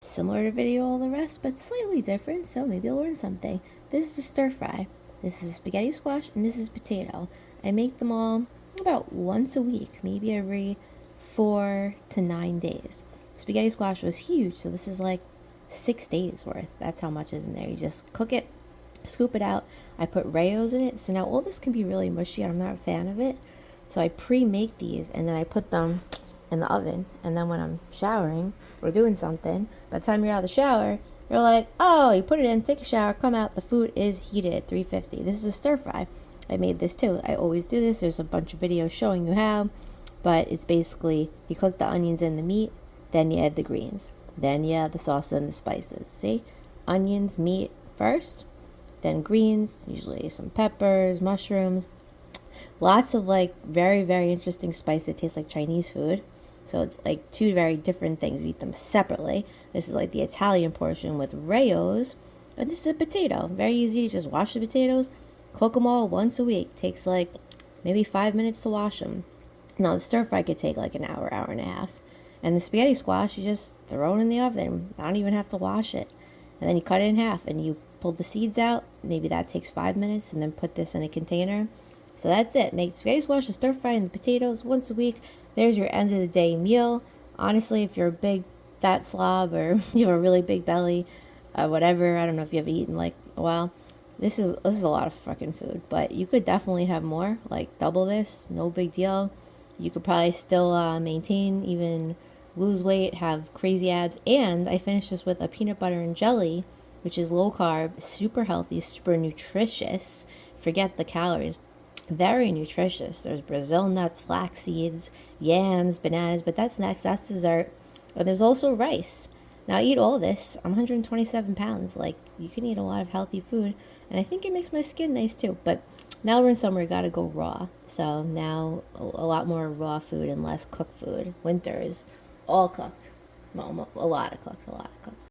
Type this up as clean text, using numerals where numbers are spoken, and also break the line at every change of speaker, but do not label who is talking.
Similar to video all the rest, but slightly different, so maybe you'll learn something. This is a stir fry. This is spaghetti squash, and this is potato. I make them all about once a week, maybe every 4 to 9 days. Spaghetti squash was huge, so this is like 6 days worth. That's how much is in there. You just cook it, scoop it out. I put Rayo's in it, so now all this can be really mushy, and I'm not a fan of it. So I pre-make these, and then I put them in the oven, and then when I'm showering or doing something, by the time you're out of the shower, you're like, oh, you put it in, take a shower, come out, the food is heated at 350. This is a stir fry. I made this too. I always do this. There's a bunch of videos showing you how, but it's basically you cook the onions and the meat, then you add the greens, then you add the sauce and the spices. See, onions, meat first, then greens, usually some peppers, mushrooms, lots of like very, very interesting spice that tastes like Chinese food. So it's like two very different things. We eat them separately. This is like the Italian portion with Rayo's, and this is a potato. Very easy. You just wash the potatoes, cook them all once a week. Takes like maybe 5 minutes to wash them. Now the stir fry could take like an hour, hour and a half. And the spaghetti squash, you just throw it in the oven. I don't even have to wash it. And then you cut it in half and you pull the seeds out. Maybe that takes 5 minutes, and then put this in a container. So that's it. Make spaghetti squash, and stir fry, and the potatoes once a week. There's your end of the day meal. Honestly, if you're a big fat slob or you have a really big belly, whatever, I don't know if you have eaten like a while, this is a lot of fucking food. But you could definitely have more, like double this, no big deal. You could probably still maintain, even lose weight, have crazy abs. And I finished this with a peanut butter and jelly, which is low carb, super healthy, super nutritious. Forget the calories. Very nutritious. There's Brazil nuts, flax seeds, yams, bananas, but that's next. That's dessert. And there's also rice. Now I eat all this. I'm 127 pounds. Like, you can eat a lot of healthy food, and I think it makes my skin nice too. But now we're in summer, gotta go raw. So now a lot more raw food and less cooked food. Winter is all cooked. Well, a lot of cooked.